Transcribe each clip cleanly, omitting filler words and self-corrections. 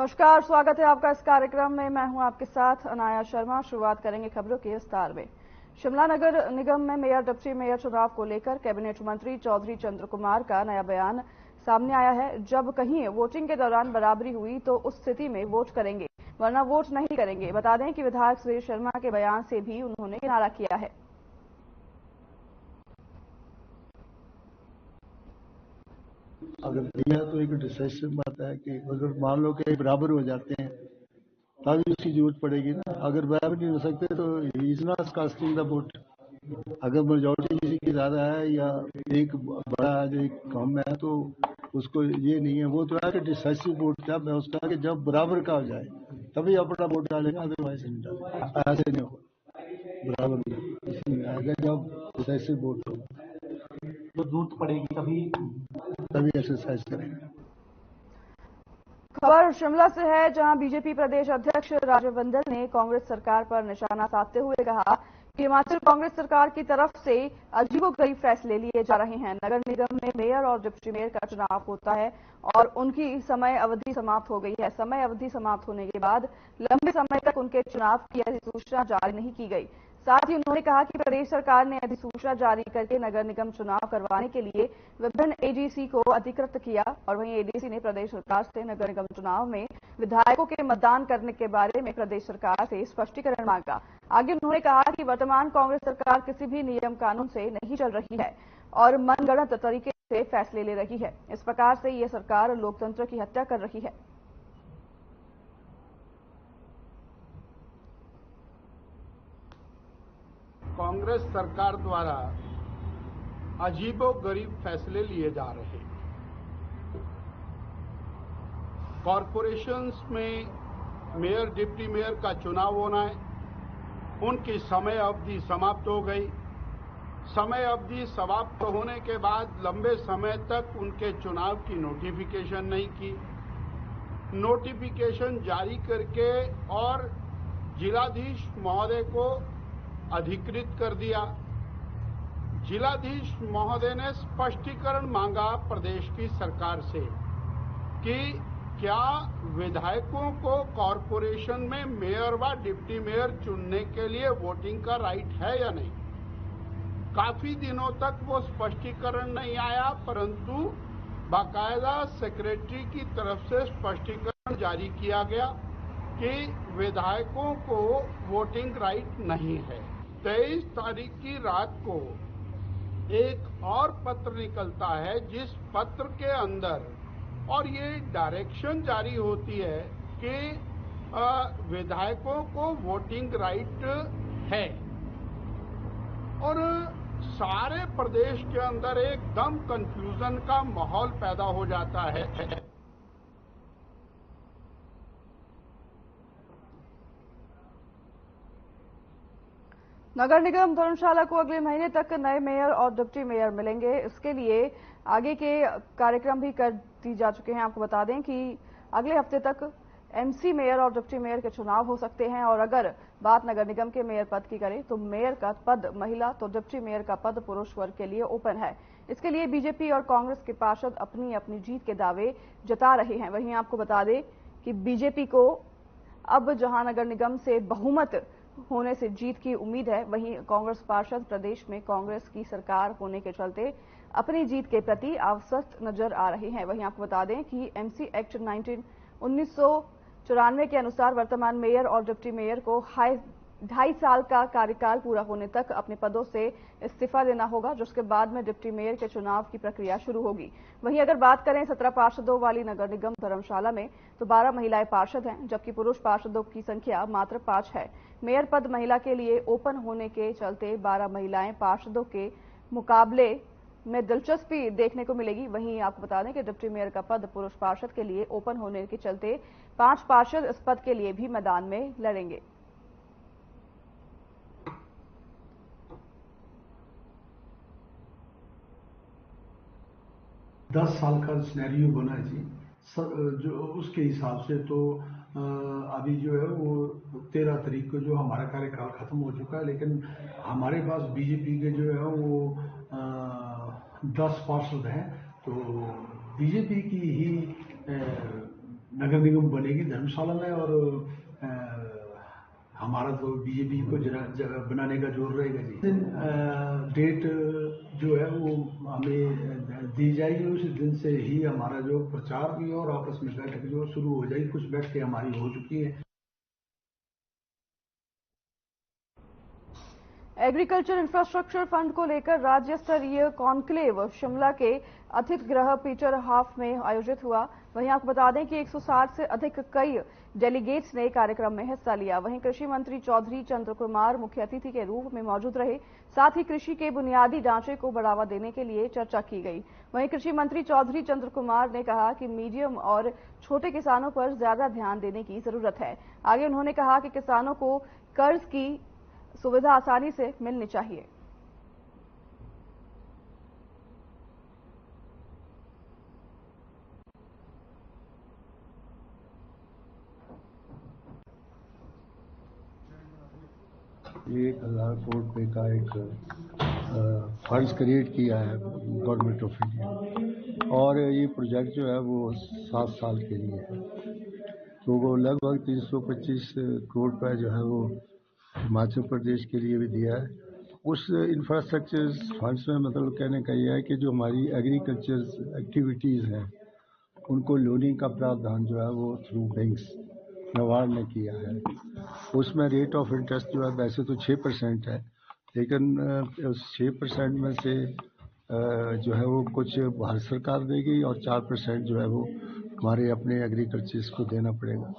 नमस्कार, स्वागत है आपका इस कार्यक्रम में। मैं हूं आपके साथ अनाया शर्मा। शुरुआत करेंगे खबरों के विस्तार में। शिमला नगर निगम में मेयर डिप्टी मेयर चुनाव को लेकर कैबिनेट मंत्री चौधरी चंद्र कुमार का नया बयान सामने आया है। जब कहीं वोटिंग के दौरान बराबरी हुई तो उस स्थिति में वोट करेंगे, वरना वोट नहीं करेंगे। बता दें कि विधायक सुरेश शर्मा के बयान से भी उन्होंने किनारा किया है। अगर दिया तो एक डिसाइसिव बात है कि अगर मान लो कि बराबर हो जाते हैं तभी उसकी जरूरत पड़ेगी ना। अगर बराबर नहीं हो सकते तो is not casting the vote. अगर मेजोरिटी किसी की ज्यादा है या एक बड़ा है जो एक कम है तो उसको ये नहीं है। वो तो है कि डिसाइसिव वोट जब है उसका कि जब बराबर का हो जाए तभी अपना वोट डालेगा, अदरवाइज नहीं डालेगा। ऐसे नहीं होगा बराबर में, इसमें आएगा जब डिसाइसिव वोट होगा तो जरूरत पड़ेगी तभी एक्सरसाइज करेंगे। खबर शिमला से है, जहां बीजेपी प्रदेश अध्यक्ष राजीव बिंदल ने कांग्रेस सरकार पर निशाना साधते हुए कहा कि हिमाचल कांग्रेस सरकार की तरफ से अजीबोगरीब फैसले लिए जा रहे हैं। नगर निगम में मेयर और डिप्टी मेयर का चुनाव होता है और उनकी समय अवधि समाप्त हो गई है। समय अवधि समाप्त होने के बाद लंबे समय तक उनके चुनाव की अधिसूचना जारी नहीं की गई। साथ ही उन्होंने कहा कि प्रदेश सरकार ने अधिसूचना जारी करके नगर निगम चुनाव करवाने के लिए विभिन्न एडीसी को अधिकृत किया और वहीं एडीसी ने प्रदेश सरकार से नगर निगम चुनाव में विधायकों के मतदान करने के बारे में प्रदेश सरकार से स्पष्टीकरण मांगा। आगे उन्होंने कहा कि वर्तमान कांग्रेस सरकार किसी भी नियम कानून से नहीं चल रही है और मनगढ़ंत तरीके से फैसले ले रही है। इस प्रकार से ये सरकार लोकतंत्र की हत्या कर रही है। कांग्रेस सरकार द्वारा अजीबोगरीब फैसले लिए जा रहे हैं। कॉरपोरेशंस में मेयर डिप्टी मेयर का चुनाव होना है, उनकी समय अवधि समाप्त हो गई। समय अवधि समाप्त होने के बाद लंबे समय तक उनके चुनाव की नोटिफिकेशन नहीं की। नोटिफिकेशन जारी करके और जिलाधीश महोदय को अधिकृत कर दिया। जिलाधीश महोदय ने स्पष्टीकरण मांगा प्रदेश की सरकार से कि क्या विधायकों को कॉरपोरेशन में मेयर व डिप्टी मेयर चुनने के लिए वोटिंग का राइट है या नहीं। काफी दिनों तक वो स्पष्टीकरण नहीं आया, परंतु बाकायदा सेक्रेटरी की तरफ से स्पष्टीकरण जारी किया गया कि विधायकों को वोटिंग राइट नहीं है। 23 तारीख की रात को एक और पत्र निकलता है, जिस पत्र के अंदर और ये डायरेक्शन जारी होती है कि विधायकों को वोटिंग राइट है और सारे प्रदेश के अंदर एकदम कंफ्यूजन का माहौल पैदा हो जाता है। नगर निगम धर्मशाला को अगले महीने तक नए मेयर और डिप्टी मेयर मिलेंगे। इसके लिए आगे के कार्यक्रम भी कर दी जा चुके हैं। आपको बता दें कि अगले हफ्ते तक एमसी मेयर और डिप्टी मेयर के चुनाव हो सकते हैं और अगर बात नगर निगम के मेयर पद की करें तो मेयर का पद महिला तो डिप्टी मेयर का पद पुरुष वर्ग के लिए ओपन है। इसके लिए बीजेपी और कांग्रेस के पार्षद अपनी अपनी जीत के दावे जता रहे हैं। वहीं आपको बता दें कि बीजेपी को अब जहां नगर निगम से बहुमत होने से जीत की उम्मीद है, वहीं कांग्रेस पार्षद प्रदेश में कांग्रेस की सरकार होने के चलते अपनी जीत के प्रति आश्वस्त नजर आ रहे हैं। वहीं आपको बता दें कि एमसी एक्ट 1994 के अनुसार वर्तमान मेयर और डिप्टी मेयर को 2.5 साल का कार्यकाल पूरा होने तक अपने पदों से इस्तीफा देना होगा, जिसके बाद में डिप्टी मेयर के चुनाव की प्रक्रिया शुरू होगी। वहीं अगर बात करें 17 पार्षदों वाली नगर निगम धर्मशाला में तो 12 महिलाएं पार्षद हैं, जबकि पुरुष पार्षदों की संख्या मात्र 5 है। मेयर पद महिला के लिए ओपन होने के चलते 12 महिलाएं पार्षदों के मुकाबले में दिलचस्पी देखने को मिलेगी। वहीं आपको बता दें कि डिप्टी मेयर का पद पुरुष पार्षद के लिए ओपन होने के चलते 5 पार्षद इस पद के लिए भी मैदान में लड़ेंगे। दस साल का सिनेरियो बना जी जो उसके हिसाब से तो अभी जो है वो 13 तारीख को जो हमारा कार्यकाल खत्म हो चुका है, लेकिन हमारे पास बीजेपी के जो है वो 10 पार्षद हैं। तो बीजेपी की ही नगर निगम बनेगी धर्मशाला में, और हमारा तो बीजेपी को बनाने का जोर रहेगा जी। डेट जो है वो हमें दी जाएगी, उस दिन से ही हमारा जो प्रचार भी और आपस में बैठक जो शुरू हो जाएगी। कुछ बैठकें हमारी हो चुकी हैं। एग्रीकल्चर इंफ्रास्ट्रक्चर फंड को लेकर राज्य स्तरीय कॉन्क्लेव शिमला के अतिथि गृह पीटर हाफ में आयोजित हुआ। वहीं आपको बता दें कि 160 से अधिक कई डेलीगेट्स ने कार्यक्रम में हिस्सा लिया। वहीं कृषि मंत्री चौधरी चंद्र कुमार मुख्य अतिथि के रूप में मौजूद रहे। साथ ही कृषि के बुनियादी ढांचे को बढ़ावा देने के लिए चर्चा की गई। वहीं कृषि मंत्री चौधरी चंद्र कुमार ने कहा कि मीडियम और छोटे किसानों पर ज्यादा ध्यान देने की जरूरत है। आगे उन्होंने कहा कि किसानों को कर्ज की सुविधा आसानी से मिलनी चाहिए। ये 1,000 करोड़ रुपए का एक फंड्स क्रिएट किया है गवर्नमेंट ऑफ इंडिया, और ये प्रोजेक्ट जो है वो 7 साल के लिए है। तो वो लगभग 325 करोड़ रुपए जो है वो हिमाचल प्रदेश के लिए भी दिया है। उस इंफ्रास्ट्रक्चर फंड्स में मतलब कहने का यह है कि जो हमारी एग्रीकल्चर एक्टिविटीज़ हैं उनको लोनिंग का प्रावधान जो है वो थ्रू बैंक्स नाबार्ड ने किया है। उसमें रेट ऑफ इंटरेस्ट जो है वैसे तो 6% है, लेकिन उस 6% में से जो है वो कुछ भारत सरकार देगी और 4% जो है वो हमारे अपने एग्रीकल्चर्स को देना पड़ेगा।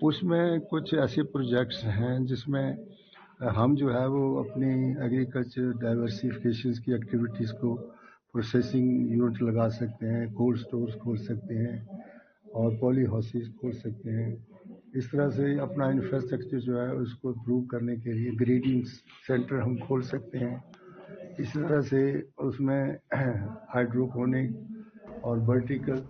उसमें कुछ ऐसे प्रोजेक्ट्स हैं जिसमें हम जो है वो अपनी एग्रीकल्चर डाइवर्सिफिकेशन की एक्टिविटीज़ को प्रोसेसिंग यूनिट लगा सकते हैं, कोल्ड स्टोर्स खोल सकते हैं और पॉली हाउसेस खोल सकते हैं। इस तरह से अपना इंफ्रास्ट्रक्चर जो है उसको इम्प्रूव करने के लिए ग्रेडिंग सेंटर हम खोल सकते हैं। इस तरह से उसमें हाइड्रोपोनिक और वर्टिकल।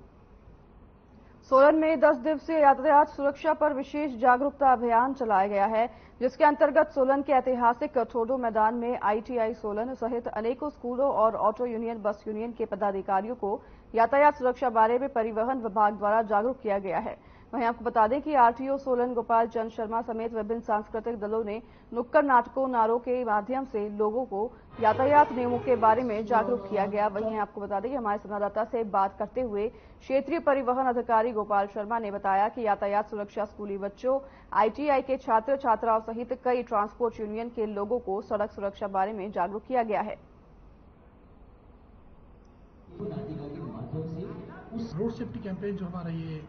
सोलन में 10 दिवसीय यातायात सुरक्षा पर विशेष जागरूकता अभियान चलाया गया है, जिसके अंतर्गत सोलन के ऐतिहासिक ठोडो मैदान में आईटीआई सोलन सहित अनेकों स्कूलों और ऑटो यूनियन, बस यूनियन के पदाधिकारियों को यातायात सुरक्षा बारे में परिवहन विभाग द्वारा जागरूक किया गया है। वहीं आपको बता दें कि आरटीओ सोलन गोपाल चंद शर्मा समेत विभिन्न सांस्कृतिक दलों ने नुक्कड़ नाटकों, नारों के माध्यम से लोगों को यातायात नियमों के बारे में जागरूक किया गया। वहीं आपको बता दें कि हमारे संवाददाता से बात करते हुए क्षेत्रीय परिवहन अधिकारी गोपाल शर्मा ने बताया कि यातायात सुरक्षा स्कूली बच्चों, आईटीआई के छात्र छात्राओं सहित कई ट्रांसपोर्ट यूनियन के लोगों को सड़क सुरक्षा बारे में जागरूक किया गया है। रोड सेफ्टी कैंपेन जो हमारा ये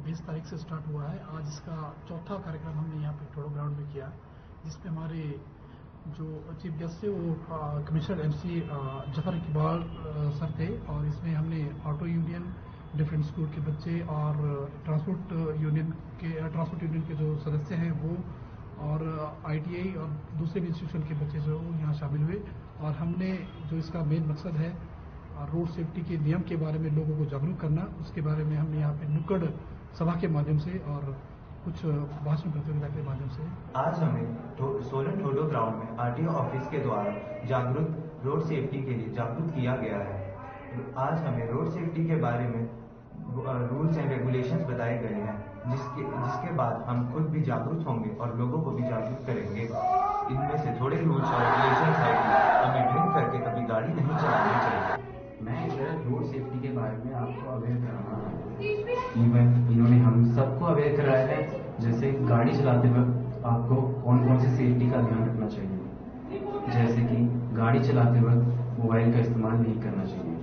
20 तारीख से स्टार्ट हुआ है, आज इसका चौथा कार्यक्रम हमने यहाँ पे ठोडो ग्राउंड में किया, जिसमें हमारे जो चीफ गेस्ट थे वो commissioner MC Zafar Iqbal sir थे, और इसमें हमने ऑटो यूनियन, डिफरेंट स्कूल के बच्चे और ट्रांसपोर्ट यूनियन के जो सदस्य हैं वो, और आईटीआई और दूसरे भी इंस्टीट्यूशन के बच्चे जो यहाँ शामिल हुए। और हमने जो इसका मेन मकसद है रोड सेफ्टी के नियम के बारे में लोगों को जागरूक करना, उसके बारे में हमने यहाँ पे नुक्कड़ सभा के माध्यम से और कुछ भाषण प्रतियोगिता के माध्यम से आज हमें सोलन ठोडो ग्राउंड में आरटीओ ऑफिस के द्वारा जागरूक रोड सेफ्टी के लिए जागरूक किया गया है। आज हमें रोड सेफ्टी के बारे में रूल्स एंड रेगुलेशंस बताए गए हैं, जिसके बाद हम खुद भी जागरूक होंगे और लोगों को भी जागरूक करेंगे। इनमें से थोड़े रूल्स और रेगुलेशंस है कि हमें ड्रिंक करके कभी गाड़ी नहीं चलानी चाहिए। मैं इधर रोड सेफ्टी के बारे में आपको अवेयर कराना है। इन्होंने हम सबको अवेयर कराया है, जैसे गाड़ी चलाते वक्त आपको कौन कौन सी सेफ्टी का ध्यान रखना चाहिए, जैसे कि गाड़ी चलाते वक्त मोबाइल का इस्तेमाल नहीं करना चाहिए।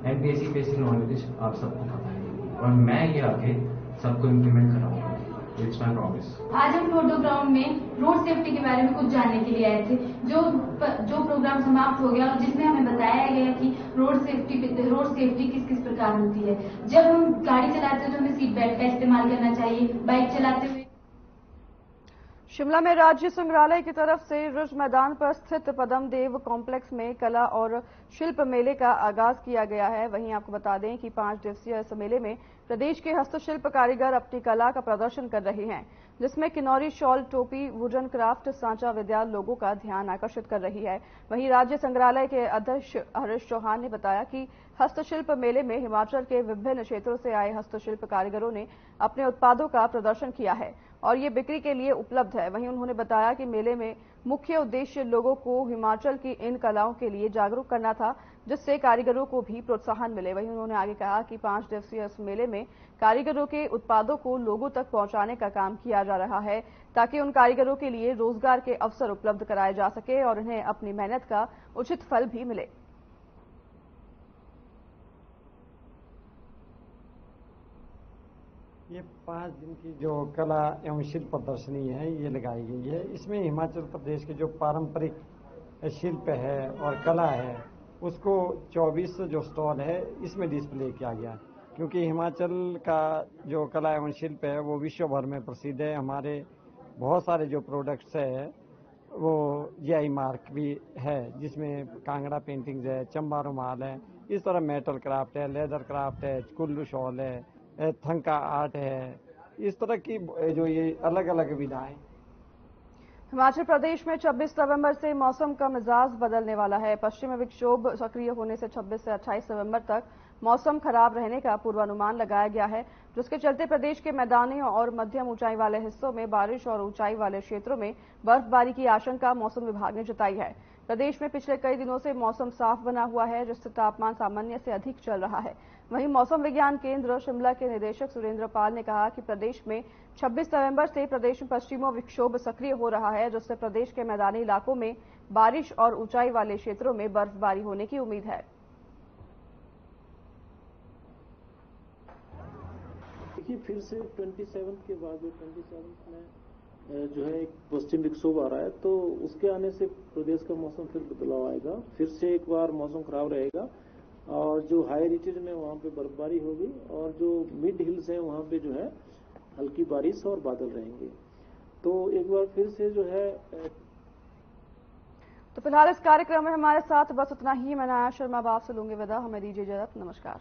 एमपीएससी बेसिक नॉलेज आप सबको पता है और मैं ये आगे सबको इम्प्लीमेंट कराऊंगा। It's my promise. आज हम ठोडो ग्राउंड में रोड सेफ्टी के बारे में कुछ जानने के लिए आए थे। जो प्रोग्राम समाप्त हो गया और जिसमें हमें बताया गया कि रोड सेफ्टी किस किस प्रकार होती है। जब हम गाड़ी चलाते हैं तो हमें सीट बेल्ट का इस्तेमाल करना चाहिए। बाइक चलाते हुए शिमला में राज्य संग्रहालय की तरफ से रिज मैदान पर स्थित पद्म देव कॉम्प्लेक्स में कला और शिल्प मेले का आगाज किया गया है। वहीं आपको बता दें कि 5 दिवसीय इस मेले में प्रदेश के हस्तशिल्प कारीगर अपनी कला का प्रदर्शन कर रहे हैं। जिसमें किन्नौरी शॉल, टोपी, वुडन क्राफ्ट, सांचा विद्या लोगों का ध्यान आकर्षित कर रही है। वहीं राज्य संग्रहालय के अध्यक्ष हरीश चौहान ने बताया कि हस्तशिल्प मेले में हिमाचल के विभिन्न क्षेत्रों से आए हस्तशिल्प कारीगरों ने अपने उत्पादों का प्रदर्शन किया है और ये बिक्री के लिए उपलब्ध है। वहीं उन्होंने बताया कि मेले में मुख्य उद्देश्य लोगों को हिमाचल की इन कलाओं के लिए जागरूक करना था, जिससे कारीगरों को भी प्रोत्साहन मिले। वहीं उन्होंने आगे कहा कि 5 दिवसीय इस मेले में कारीगरों के उत्पादों को लोगों तक पहुंचाने का काम किया जा रहा है, ताकि उन कारीगरों के लिए रोजगार के अवसर उपलब्ध कराए जा सके और उन्हें अपनी मेहनत का उचित फल भी मिले। ये 5 दिन की जो कला एवं शिल्प प्रदर्शनी है ये लगाई गई है। इसमें हिमाचल प्रदेश के जो पारंपरिक शिल्प है और कला है उसको 24 जो स्टॉल है इसमें डिस्प्ले किया गया, क्योंकि हिमाचल का जो कला एवं शिल्प है वो विश्व भर में प्रसिद्ध है। हमारे बहुत सारे जो प्रोडक्ट्स है वो जीआई मार्क भी है, जिसमें कांगड़ा पेंटिंग्स है, चंबा रुमाल है, इस तरह मेटल क्राफ्ट है, लेदर क्राफ्ट है, कुल्लू शॉल है, थंका आर्ट है, इस तरह की जो ये अलग अलग विधाएं। हिमाचल प्रदेश में 26 नवंबर से मौसम का मिजाज बदलने वाला है। पश्चिमी विक्षोभ सक्रिय होने से 26 से 28 नवंबर तक मौसम खराब रहने का पूर्वानुमान लगाया गया है, जिसके चलते प्रदेश के मैदानी और मध्यम ऊंचाई वाले हिस्सों में बारिश और ऊंचाई वाले क्षेत्रों में बर्फबारी की आशंका मौसम विभाग ने जताई है। प्रदेश में पिछले कई दिनों से मौसम साफ बना हुआ है, जिससे तापमान सामान्य से अधिक चल रहा है। वहीं मौसम विज्ञान केंद्र शिमला के निदेशक सुरेंद्र पाल ने कहा कि प्रदेश में 26 नवंबर से प्रदेश में पश्चिमी विक्षोभ सक्रिय हो रहा है, जिससे प्रदेश के मैदानी इलाकों में बारिश और ऊंचाई वाले क्षेत्रों में बर्फबारी होने की उम्मीद है। देखिए, फिर से 27 के बाद 27 में जो है एक पश्चिम विक्षोभ आ रहा है, तो उसके आने से प्रदेश का मौसम फिर बदलाव आएगा। फिर से एक बार मौसम खराब रहेगा और जो हाई रीचेज में वहाँ पे बर्फबारी होगी और जो मिड हिल्स है वहाँ पे जो है हल्की बारिश और बादल रहेंगे। तो एक बार फिर से जो है तो फिलहाल इस कार्यक्रम में हमारे साथ बस उतना ही। मैं नाया शर्मा आप से लूंगी विदा। हमें दीजिए इजाजत। नमस्कार।